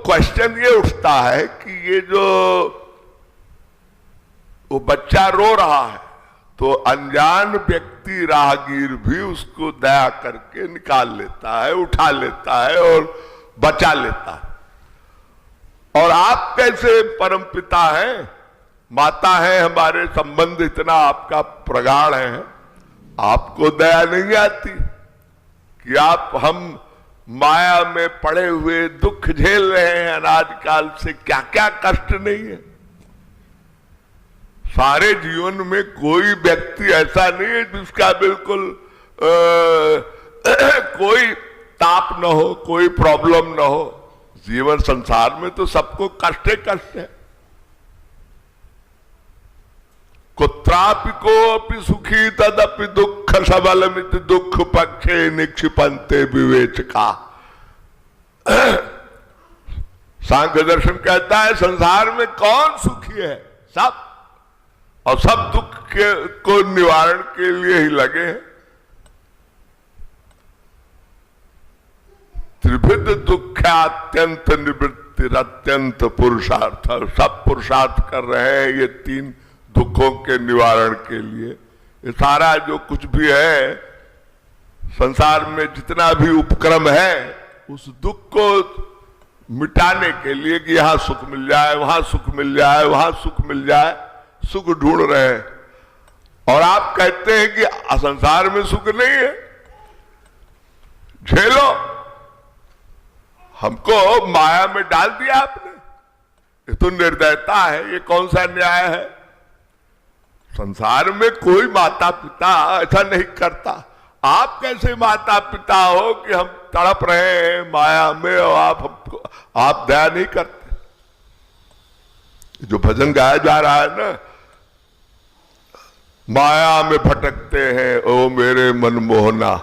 Question ये उठता है कि ये जो वो बच्चा रो रहा है तो अनजान व्यक्ति राहगीर भी उसको दया करके निकाल लेता है, उठा लेता है और बचा लेता है। और आप कैसे परमपिता हैं, माता है, हमारे संबंध इतना आपका प्रगाढ़ है, आपको दया नहीं आती कि आप हम माया में पड़े हुए दुख झेल रहे हैं अनादि काल से, क्या क्या कष्ट नहीं है। सारे जीवन में कोई व्यक्ति ऐसा नहीं है जिसका बिल्कुल कोई ताप न हो, कोई प्रॉब्लम न हो। जीवन संसार में तो सबको कष्ट ही कष्ट है। कुत्रापि को अपि सुखी तदपि दुख सबलमिति दुख पक्षे निक्षिपन्ते विवेचका। सांख्य दर्शन कहता है संसार में कौन सुखी है, सब, और सब दुख को निवारण के लिए ही लगे हैं। त्रिविध दुखात्यंत निवृत्ति अत्यंत पुरुषार्थ, सब पुरुषार्थ कर रहे हैं ये तीन दुखों के निवारण के लिए। ये सारा जो कुछ भी है संसार में, जितना भी उपक्रम है, उस दुख को मिटाने के लिए कि यहां सुख मिल जाए, वहां सुख मिल जाए, वहां सुख मिल जाए, सुख ढूंढ रहे हैं। और आप कहते हैं कि संसार में सुख नहीं है, झेलो। हमको माया में डाल दिया आपने, ये तो निर्दयता है, ये कौन सा न्याय है। संसार में कोई माता पिता ऐसा नहीं करता। आप कैसे माता पिता हो कि हम तड़प रहे हैं माया में और आप दया नहीं करते। जो भजन गाया जा रहा है ना, माया में भटकते हैं ओ मेरे मनमोहना,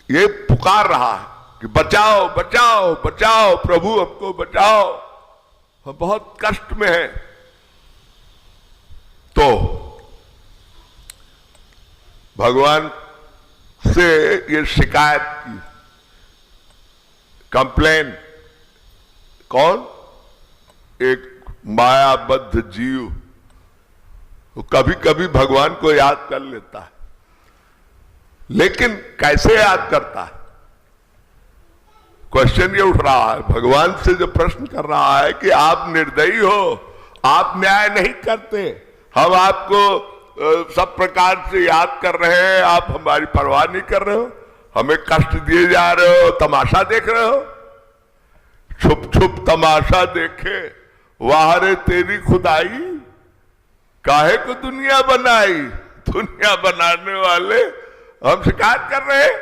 ये पुकार रहा है कि बचाओ बचाओ बचाओ प्रभु, हमको बचाओ, हम बहुत कष्ट में हैं। तो भगवान से ये शिकायत की, कंप्लेन, कौन, एक मायाबद्ध जीव वो कभी कभी भगवान को याद कर लेता है, लेकिन कैसे याद करता है, क्वेश्चन ये उठ रहा है। भगवान से जो प्रश्न कर रहा है कि आप निर्दयी हो, आप न्याय नहीं करते, हम आपको सब प्रकार से याद कर रहे हैं, आप हमारी परवाह नहीं कर रहे हो, हमें कष्ट दिए जा रहे हो, तमाशा देख रहे हो। छुप छुप तमाशा देखे वाहरे तेरी खुदाई, काहे को दुनिया बनाई, दुनिया बनाने वाले हम शिकायत कर रहे हैं।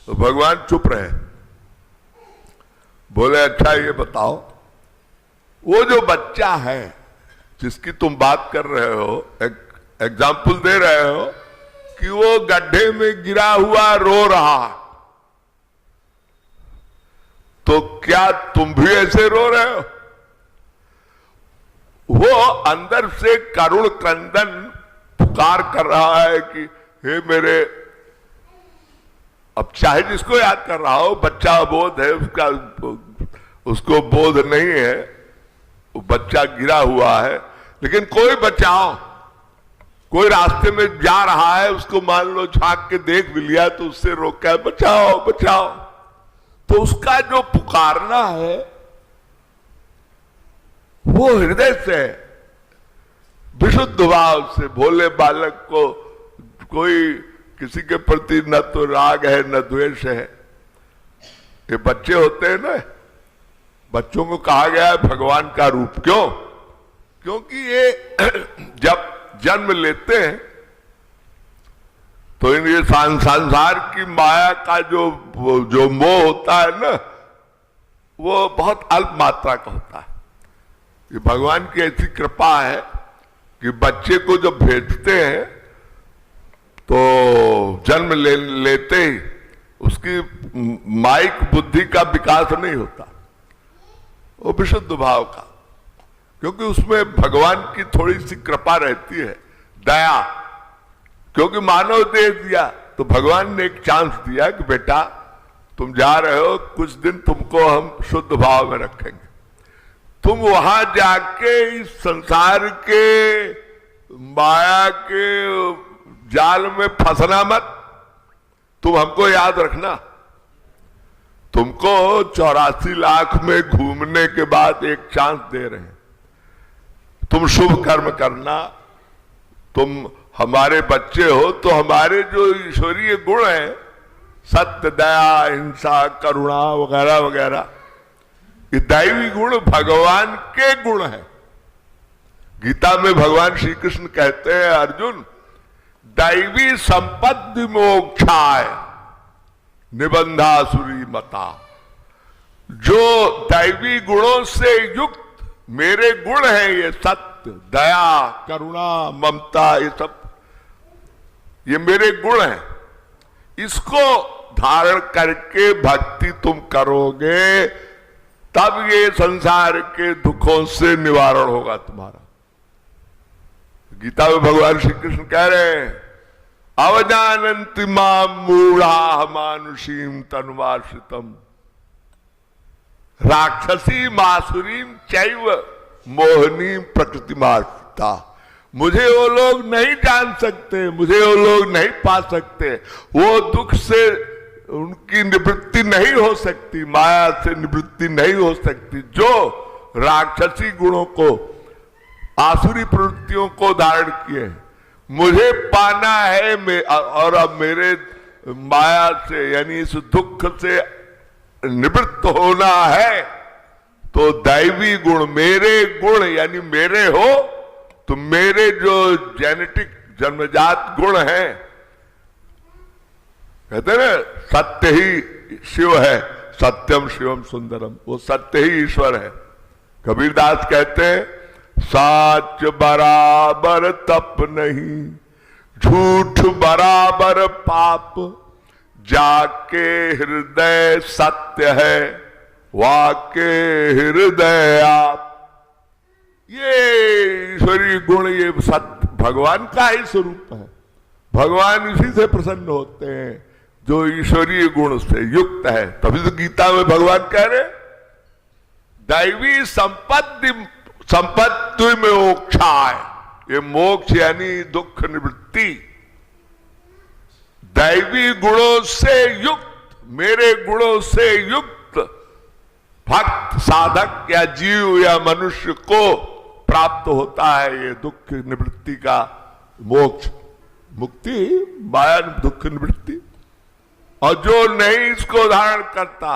तो भगवान चुप रहे, बोले अच्छा ये बताओ, वो जो बच्चा है जिसकी तुम बात कर रहे हो, एग्जाम्पल दे रहे हो कि वो गड्ढे में गिरा हुआ रो रहा, तो क्या तुम भी ऐसे रो रहे हो? वो अंदर से करुण क्रंदन पुकार कर रहा है कि हे मेरे, अब चाहे जिसको याद कर रहा हो, बच्चा बोध है उसका, उसको बोध नहीं है, वो बच्चा गिरा हुआ है, लेकिन कोई बचाओ, कोई रास्ते में जा रहा है, उसको मान लो झांक के देख भी लिया तो उससे रोका, बचाओ बचाओ। तो उसका जो पुकारना है वो हृदय से, विशुद्ध भाव से, भोले बालक को कोई किसी के प्रति न तो राग है न द्वेष है। ये बच्चे होते हैं ना, बच्चों को कहा गया है भगवान का रूप, क्यों? क्योंकि ये जब जन्म लेते हैं तो इन ये संसार की माया का जो मोह होता है ना, वो बहुत अल्प मात्रा का होता है। ये भगवान की ऐसी कृपा है कि बच्चे को जब भेजते हैं तो जन्म लेते ही उसकी माइक बुद्धि का विकास नहीं होता, वो विशुद्ध भाव का, क्योंकि उसमें भगवान की थोड़ी सी कृपा रहती है, दया। क्योंकि मानव देह दिया तो भगवान ने एक चांस दिया कि बेटा तुम जा रहे हो, कुछ दिन तुमको हम शुद्ध भाव में रखेंगे, तुम वहां जाके इस संसार के माया के जाल में फंसना मत। तुम हमको याद रखना, तुमको 84 लाख में घूमने के बाद एक चांस दे रहे हैं, तुम शुभ कर्म करना। तुम हमारे बच्चे हो तो हमारे जो ईश्वरीय गुण हैं, सत्य, दया, हिंसा, करुणा वगैरह वगैरह, ये दैवी गुण भगवान के गुण हैं। गीता में भगवान श्री कृष्ण कहते हैं, अर्जुन, दैवी संपत्ति मोक्षाय निबंधासुरी मता। जो दैवी गुणों से युक्त मेरे गुण हैं, ये सत्य, दया, करुणा, ममता, ये सब ये मेरे गुण हैं, इसको धारण करके भक्ति तुम करोगे, तब ये संसार के दुखों से निवारण होगा तुम्हारा। गीता में भगवान श्री कृष्ण कह रहे हैं, अवजानन्ति मां मूढ़ा मानुषीम तनुमाश्रितम राक्षसी मासुरीम चैव मोहनी प्रकृतिमाश्रिता। मुझे वो लोग नहीं जान सकते, मुझे वो लोग नहीं पा सकते, वो दुख से उनकी निवृत्ति नहीं हो सकती, माया से निवृत्ति नहीं हो सकती, जो राक्षसी गुणों को, आसुरी प्रवृत्तियों को धारण किए। मुझे पाना है और अब मेरे माया से यानी इस दुख से निवृत्त होना है, तो दैवी गुण, मेरे गुण यानी मेरे हो, तो मेरे जो जेनेटिक जन्मजात गुण हैं, कहते हैं ना सत्य ही शिव है, सत्यम शिवम सुंदरम, वो सत्य ही ईश्वर है। कबीरदास कहते हैं, साच बराबर तप नहीं, झूठ बराबर पाप, जाके हृदय सत्य है, वाके हृदय आप। ये ईश्वरीय गुण, ये सत्य भगवान का ही स्वरूप है। भगवान इसी से प्रसन्न होते हैं जो ईश्वरीय गुण से युक्त है। तभी तो गीता में भगवान कह रहे, दैवी संपत्ति में मोक्षाय, ये मोक्ष यानी दुख निवृत्ति। दैवी गुणों से युक्त, मेरे गुणों से युक्त भक्त, साधक या जीव या मनुष्य को प्राप्त होता है ये दुख निवृत्ति का मोक्ष, मुक्ति, माया दुख निवृत्ति। और जो नहीं इसको धारण करता,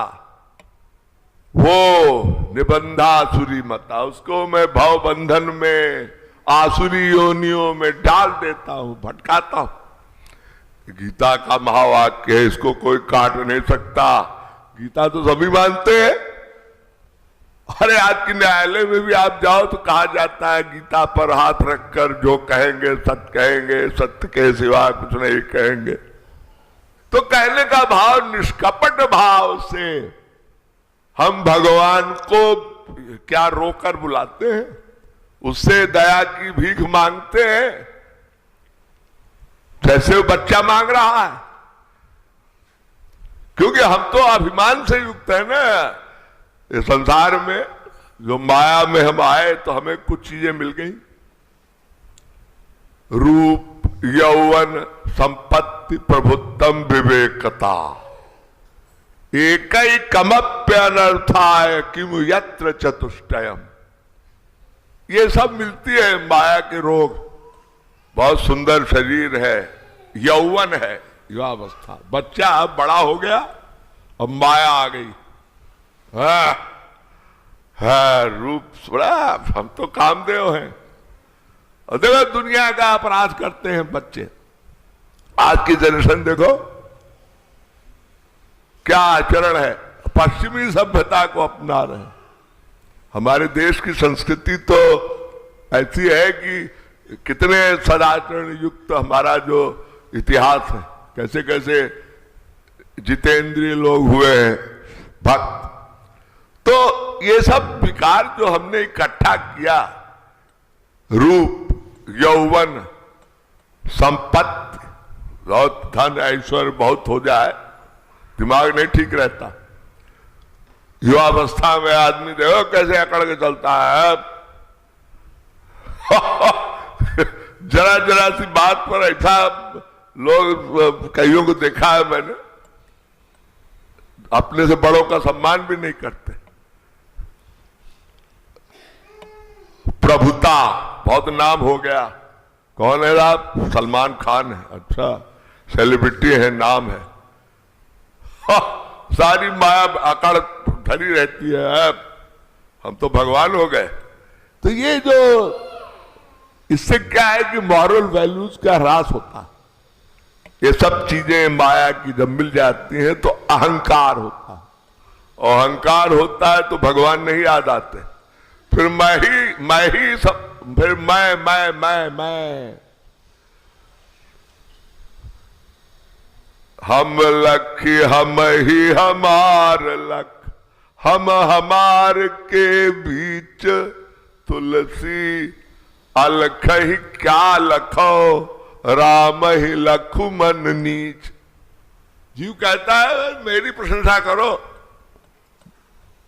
वो निबंधासुरी मता, उसको मैं भव बंधन में, आसुरी योनियों में डाल देता हूं, भटकाता हूं। गीता का महावाक्य है, इसको कोई काट नहीं सकता। गीता तो सभी मानते हैं। अरे आज की न्यायालय में भी आप जाओ तो कहा जाता है, गीता पर हाथ रखकर जो कहेंगे सत्य कहेंगे, सत्य के सिवा कुछ नहीं कहेंगे। तो कहने का भाव निष्कपट भाव से हम भगवान को क्या रोकर बुलाते हैं, उससे दया की भीख मांगते हैं, जैसे वो बच्चा मांग रहा है। क्योंकि हम तो अभिमान से युक्त है ना, इस संसार में जो माया में हम आए तो हमें कुछ चीजें मिल गई, रूप, यौवन, संपत्ति, प्रभुत्तम, विवेकता। एकैकमप्य अनर्थाय किमु यत्र चतुष्टयम। ये सब मिलती है माया के रोग। बहुत सुंदर शरीर है, यौवन है, युवावस्था, बच्चा अब बड़ा हो गया, अब माया आ गई। रूप बड़ा, हम तो कामदेव हैं। और देखो दुनिया का अपराध करते हैं बच्चे। आज की जनरेशन देखो क्या आचरण है, पश्चिमी सभ्यता को अपना रहे हैं। हमारे देश की संस्कृति तो ऐसी है कि कितने सदाचरण युक्त हमारा जो इतिहास है, कैसे कैसे जितेंद्रिय लोग हुए हैं, भक्त। तो ये सब विकार जो हमने इकट्ठा किया, रूप, यौवन, संपत्ति, बहुत धन ऐश्वर्य बहुत हो जाए दिमाग नहीं ठीक रहता। युवावस्था में आदमी देखो कैसे अकड़ के चलता है। जरा जरा सी बात पर ऐसा लोग कईयों को देखा है मैंने, अपने से बड़ों का सम्मान भी नहीं करते। प्रभुता बहुत नाम हो गया। कौन है आप? सलमान खान है। अच्छा, सेलिब्रिटी है, नाम है। सारी माया अकड़ धरी रहती है, हम तो भगवान हो गए। तो ये जो इससे क्या है कि मॉरल वैल्यूज का ह्रास होता है। ये सब चीजें माया की जब मिल जाती हैं तो अहंकार होता है, और अहंकार होता है तो भगवान नहीं याद आते। फिर मैं ही सब, फिर मैं हम लखी हम ही हमार लख, हम हमार के बीच तुलसी अलख ही क्या लखो, राम ही लखु मन नीच। जीव कहता है मेरी प्रशंसा करो,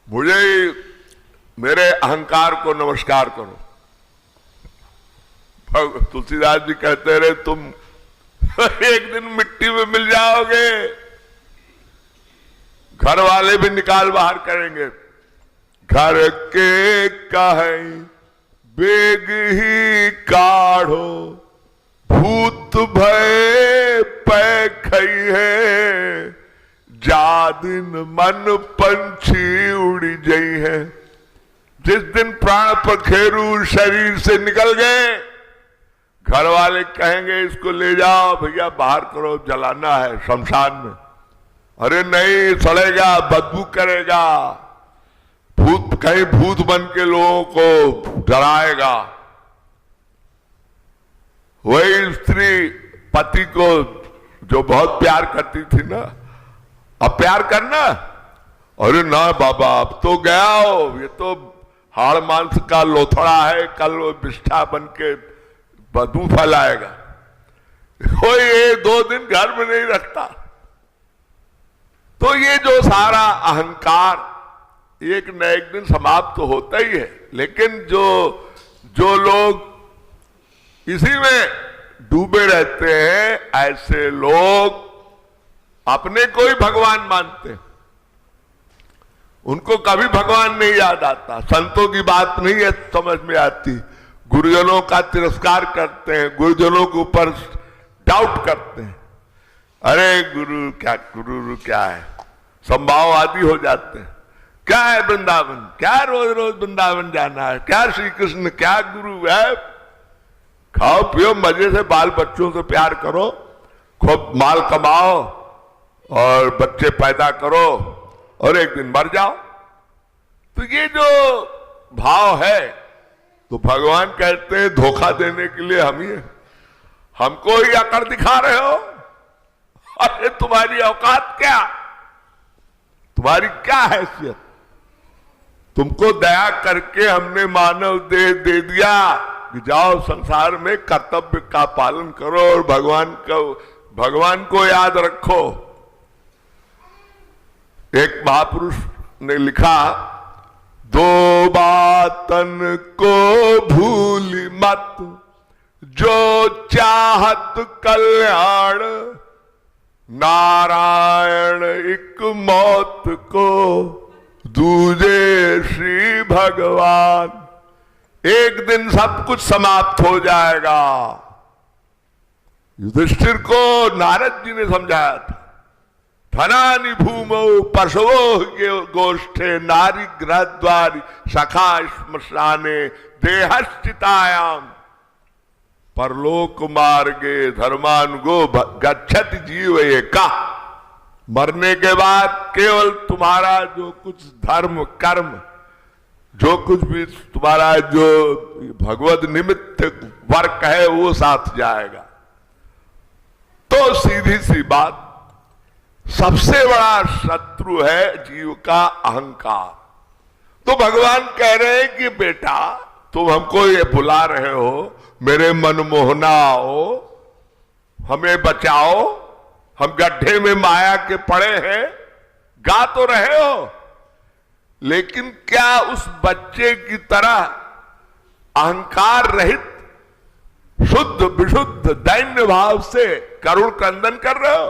मुझे मेरे अहंकार को नमस्कार करो। तुलसीदास जी कहते रहे तुम एक दिन मिट्टी में मिल जाओगे, घर वाले भी निकाल बाहर करेंगे। घर के कहे बेग ही काढ़ो, भूत भय पै खई है, जा दिन मन पंछी उड़ी जई है। जिस दिन प्राण पखेरु शरीर से निकल गए, घर वाले कहेंगे इसको ले जाओ भैया, बाहर करो, जलाना है शमशान में। अरे नहीं, सड़ेगा, बदबू करेगा, भूत कहीं भूत बन के लोगों को डराएगा। वही स्त्री पति को जो बहुत प्यार करती थी ना, अब प्यार करना, अरे ना बाबा अब तो गया हो, ये तो हाड़ मांस का लोथड़ा है, कल वो विष्ठा बन के बदबू फैलाएगा। कोई ये 2 दिन घर में नहीं रखता। तो ये जो सारा अहंकार एक न एक दिन समाप्त तो होता ही है, लेकिन जो लोग इसी में डूबे रहते हैं, ऐसे लोग अपने को ही भगवान मानते हैं। उनको कभी भगवान नहीं याद आता, संतों की बात नहीं है समझ में आती, गुरुजनों का तिरस्कार करते हैं, गुरुजनों के ऊपर डाउट करते हैं। अरे गुरु क्या है, संभाववादी हो जाते हैं। क्या है वृंदावन, क्या रोज रोज वृंदावन जाना है, क्या श्री कृष्ण, क्या गुरु है। खाओ पियो मजे से, बाल बच्चों से प्यार करो, खूब माल कमाओ और बच्चे पैदा करो और एक दिन मर जाओ। तो ये जो भाव है, तो भगवान कहते हैं धोखा देने के लिए हम ही है, हमको ही अकड़ दिखा रहे हो। अरे तुम्हारी औकात क्या, तुम्हारी क्या हैसियत। तुमको दया करके हमने मानव देह दे दिया कि जाओ संसार में कर्तव्य का पालन करो और भगवान को याद रखो। एक महापुरुष ने लिखा, 2 बातन को भूली मत, जो चाहत कल्याण, नारायण एक मौत को, दूजे श्री भगवान। एक दिन सब कुछ समाप्त हो जाएगा। युधिष्ठिर को नारद जी ने समझाया था, धनानि भूमौ पशवो गोष्ठे, नारी गृह द्वारी सखा श्मशाने, देहश्चितायाम परलोक मार्गे धर्मानुगो गच्छति जीव एका। मरने के बाद केवल तुम्हारा जो कुछ धर्म कर्म, जो कुछ भी तुम्हारा जो भगवत निमित्त वर्क है वो साथ जाएगा। तो सीधी सी बात, सबसे बड़ा शत्रु है जीव का अहंकार। तो भगवान कह रहे हैं कि बेटा तुम हमको ये बुला रहे हो, मेरे मनमोहना आओ, हमें बचाओ, हम गड्ढे में माया के पड़े हैं। गा तो रहे हो, लेकिन क्या उस बच्चे की तरह अहंकार रहित शुद्ध विशुद्ध दैन्य भाव से करुण क्रंदन कर रहे हो?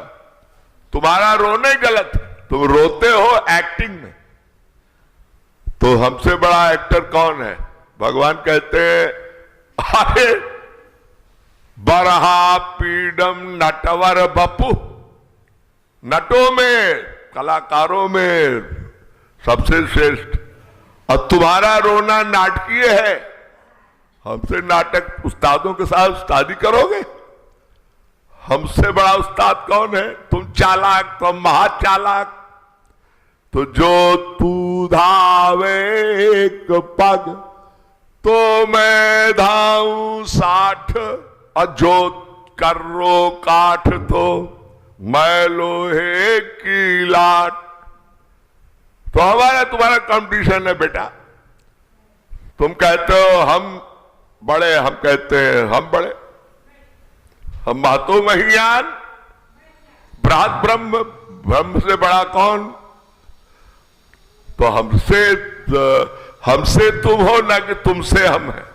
तुम्हारा रोने गलत, तुम रोते हो एक्टिंग में। तो हमसे बड़ा एक्टर कौन है? भगवान कहते हैं, अरे बरहा पीडम नटवर बपु, नटों में कलाकारों में सबसे श्रेष्ठ, और तुम्हारा रोना नाटकीय है। हमसे नाटक उस्तादों के साथ उस्तादी करोगे? हमसे बड़ा उस्ताद कौन है? तुम चालाक, तुम महाचालाक। तो जो तू धावे एक पग तो मैं धाऊं 60, और जो कर्रो काठ तो मैं लोहे की लाट। तो हमारा तुम्हारा कंपटीशन है बेटा। तुम कहते हो हम बड़े, हम कहते हैं हम बड़े। हम महतो महियान, बृहद ब्रह्म, ब्रह्म से बड़ा कौन? तो हमसे तुम हो ना कि तुमसे हम हैं।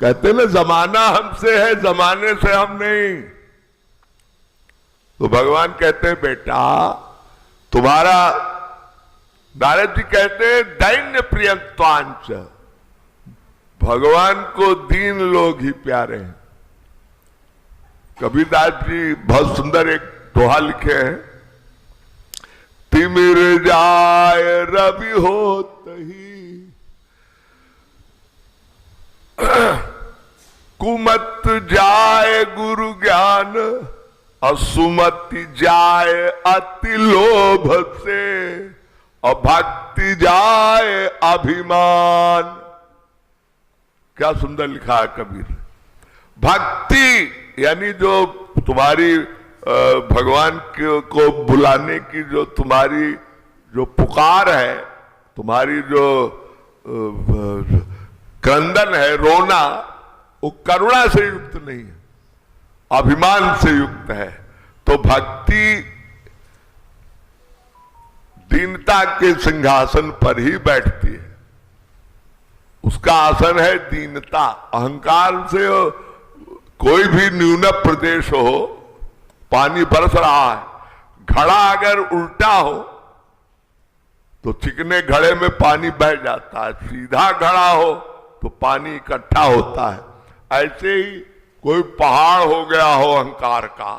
कहते ना जमाना हमसे है, जमाने से हम नहीं। तो भगवान कहते हैं बेटा तुम्हारा, नारद जी कहते हैं दैन्य प्रियंत्वांच, भगवान को दीन लोग ही प्यारे हैं। कबीरदास जी बहुत सुंदर एक दोहा लिखे हैं, तिमिर जाय रवि होत ही, कुमत जाय गुरु ज्ञान, और सुमति जाय अति लोभ से, और भक्ति जाय अभिमान। क्या सुंदर लिखा है कबीर। भक्ति यानी जो तुम्हारी भगवान को बुलाने की जो तुम्हारी जो पुकार है, तुम्हारी जो क्रंदन है, रोना, वो करुणा से युक्त नहीं है, अभिमान से युक्त है। तो भक्ति दीनता के सिंहासन पर ही बैठती है, उसका आसन है दीनता। अहंकार से कोई भी न्यून प्रदेश हो, पानी बरस रहा है, घड़ा अगर उल्टा हो तो चिकने घड़े में पानी बह जाता है, सीधा घड़ा हो तो पानी इकट्ठा होता है। ऐसे ही कोई पहाड़ हो गया हो अहंकार का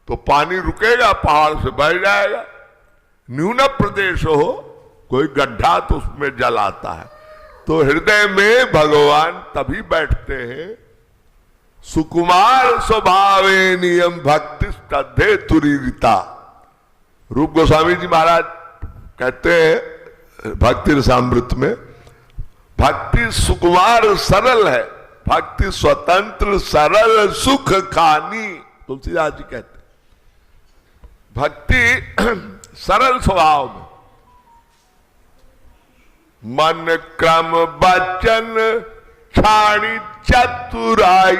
तो पानी रुकेगा, पहाड़ से बह जाएगा। न्यून प्रदेश हो, कोई गड्ढा तो उसमें जल आता है। तो हृदय में भगवान तभी बैठते हैं, सुकुमार स्वभावे नियम भक्ति तद्धे तुरीरिता। रूप गोस्वामी जी महाराज कहते हैं भक्ति रसामृत में, भक्ति सुकुमार सरल है, भक्ति स्वतंत्र सरल सुख खानी। तुलसीदास जी कहते भक्ति सरल स्वभाव में, मन क्रम वचन छाणी चतुराई,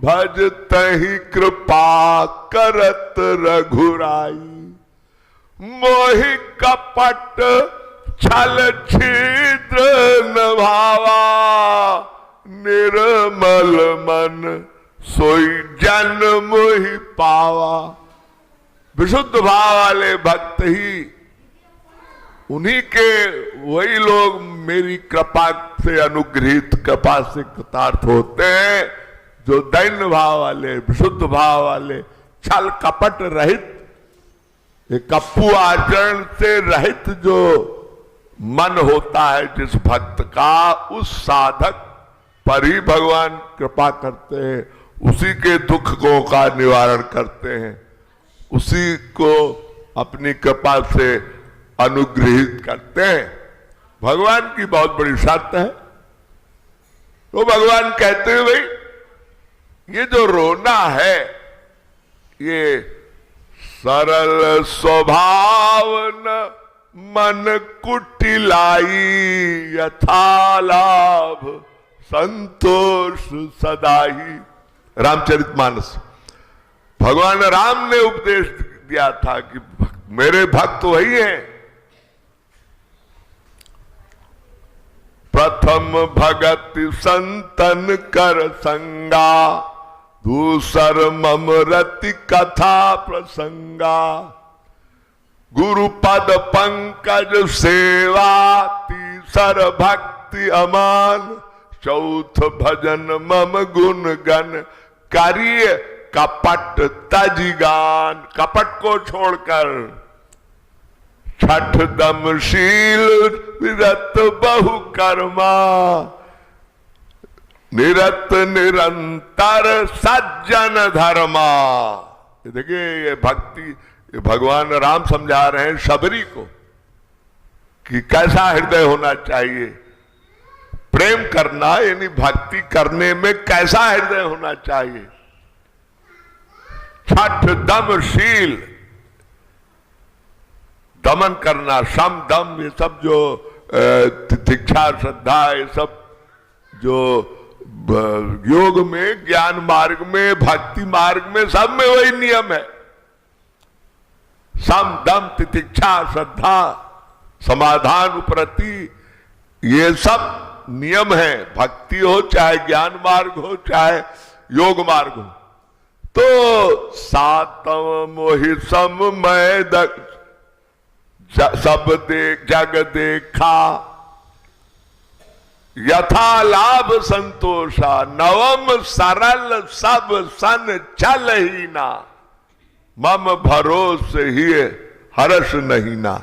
भजतहि कृपा करत रघुराई। मोहि कपट छल छिद्र न भावा, निर्मल मन सोई जन मोहि पावा। विशुद्ध भाव वाले भक्त ही, उन्हीं के वही लोग मेरी कृपा से अनुग्रहित, कृपा से कृतार्थ होते हैं, जो दैन्य भाव वाले, विशुद्ध भाव वाले, छल कपट रहित, कप्पू आचरण से रहित जो मन होता है जिस भक्त का, उस साधक पर ही भगवान कृपा करते हैं, उसी के दुखों का निवारण करते हैं, उसी को अपनी कृपा से अनुग्रहित करते हैं। भगवान की बहुत बड़ी शर्त है। तो भगवान कहते हैं भाई ये जो रोना है, ये सरल स्वभाव न मन कुटिलाई, यथा लाभ संतोष सदाही। रामचरितमानस, भगवान राम ने उपदेश दिया था कि मेरे भक्त वही हैं। प्रथम भगत संतन कर संगा, दूसर मम रति कथा प्रसंगा, गुरु पद पंकज सेवा, तीसर भक्ति अमान, चौथ भजन मम गुण गण, करिय कपट तजिगान। कपट को छोड़कर छठ दमशील विरत बहु कर्मा, निरत निरंतर सज्जन धर्मा। देखिए ये भक्ति, ये भगवान राम समझा रहे हैं शबरी को कि कैसा हृदय होना चाहिए। प्रेम करना यानी भक्ति करने में कैसा हृदय होना चाहिए। छठ दमशील, दमन करना, सम दम, ये सब जो तितिक्षा श्रद्धा, ये सब जो योग में, ज्ञान मार्ग में, भक्ति मार्ग में, सब में वही नियम है। सम दम तितिक्षा श्रद्धा समाधान उपरति, ये सब नियम है। भक्ति हो चाहे ज्ञान मार्ग हो चाहे योग मार्ग हो। तो सातम मोहि सम मैं सब जग देखा, यथा लाभ संतोषा, नवम सरल सब सन चल ही ना, मम भरोस ही हर्ष नहीं ना।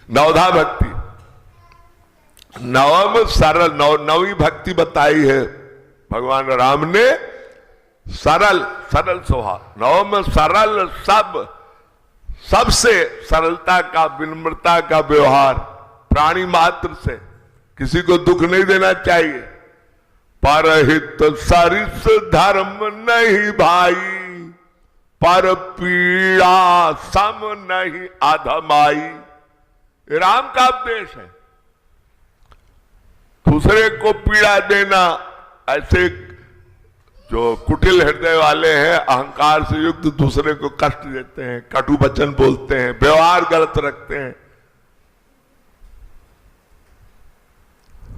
नवधा भक्ति, नवम सरल, नवी भक्ति बताई है भगवान राम ने। सरल, सरल स्वभाव, नवम सरल सब, सबसे सरलता का, विनम्रता का व्यवहार, प्राणी मात्र से किसी को दुख नहीं देना चाहिए। परहित सरिस धर्म नहीं भाई, पर पीड़ा सम नहीं अधमाई। राम का उपदेश है। दूसरे को पीड़ा देना, ऐसे जो कुटिल हृदय वाले हैं, अहंकार से युक्त दूसरे को कष्ट देते हैं, कटु वचन बोलते हैं, व्यवहार गलत रखते हैं,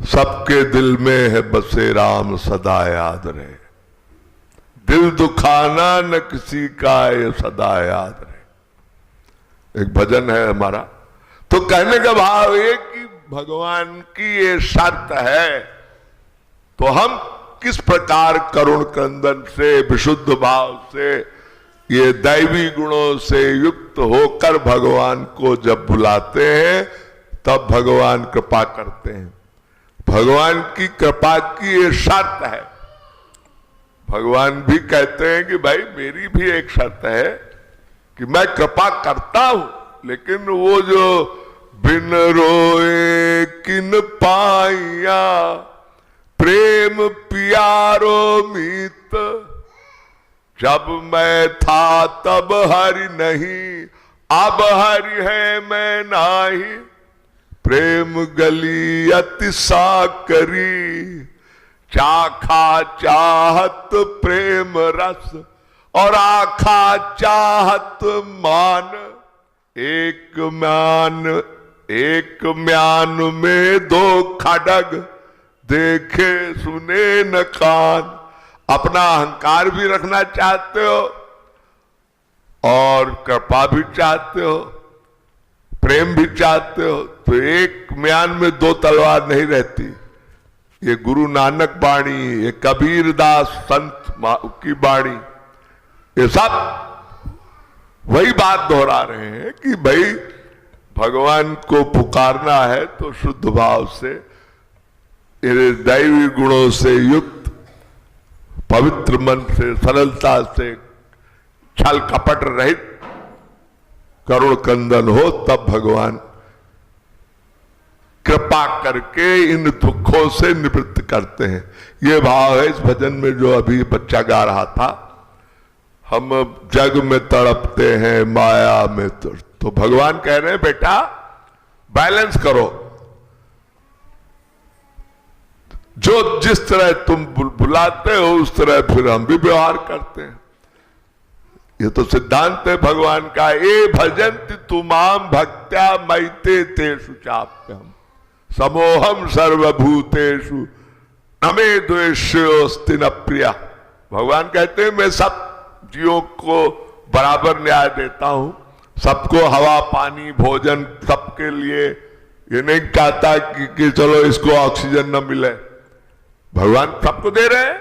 सबके दिल में है बसे राम सदा याद रहे, दिल दुखाना न किसी का ये सदा याद रहे। एक भजन है हमारा। तो कहने का भाव ये कि भगवान की ये शर्त है, तो हम किस प्रकार करुण क्रंदन से, विशुद्ध भाव से, ये दैवी गुणों से युक्त होकर भगवान को जब बुलाते हैं तब भगवान कृपा करते हैं। भगवान की कृपा की ये शर्त है। भगवान भी कहते हैं कि भाई मेरी भी एक शर्त है कि मैं कृपा करता हूं, लेकिन वो जो बिन रोए किन पाइया, प्रेम प्यारो मीत, जब मैं था तब हरि नहीं, अब हरि है मैं नाही, प्रेम गली अति साकरी, चाखा चाहत प्रेम रस और आखा चाहत मान, एक म्यान में दो खड़ग, देखे सुने न कान। अपना अहंकार भी रखना चाहते हो और कृपा भी चाहते हो, प्रेम भी चाहते हो, तो एक म्यान में दो तलवार नहीं रहती। ये गुरु नानक बाणी, ये कबीर दास संत की बाणी, ये सब वही बात दोहरा रहे हैं कि भाई भगवान को पुकारना है तो शुद्ध भाव से, दैवी गुणों से युक्त, पवित्र मन से, सरलता से, छल कपट रहित करुण कंदन हो, तब भगवान कृपा करके इन दुखों से निवृत्त करते हैं। ये भाव है इस भजन में जो अभी बच्चा गा रहा था। हम जग में तड़पते हैं माया में, तो भगवान कह रहे हैं बेटा बैलेंस करो, जो जिस तरह तुम बुलाते हो उस तरह फिर हम भी व्यवहार करते हैं। ये तो सिद्धांत है भगवान का। ए भजन्ति तुमाम भक्त्या मैते तेषु चाप्यहम समोहम सर्वभूतेषु नमे द्वेष्योस्ति न प्रिया। भगवान कहते हैं मैं सब जीवों को बराबर न्याय देता हूं, सबको हवा पानी भोजन सबके लिए। ये नहीं चाहता कि चलो इसको ऑक्सीजन न मिले। भगवान सबको दे रहे हैं,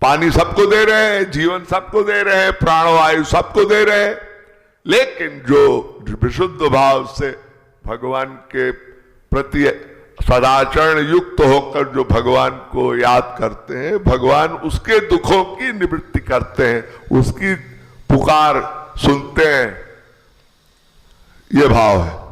पानी सबको दे रहे हैं, जीवन सबको दे रहे हैं, प्राणवायु सबको दे रहे हैं। लेकिन जो विशुद्ध भाव से भगवान के प्रति सदाचरण युक्त होकर जो भगवान को याद करते हैं, भगवान उसके दुखों की निवृत्ति करते हैं, उसकी पुकार सुनते हैं। ये भाव है।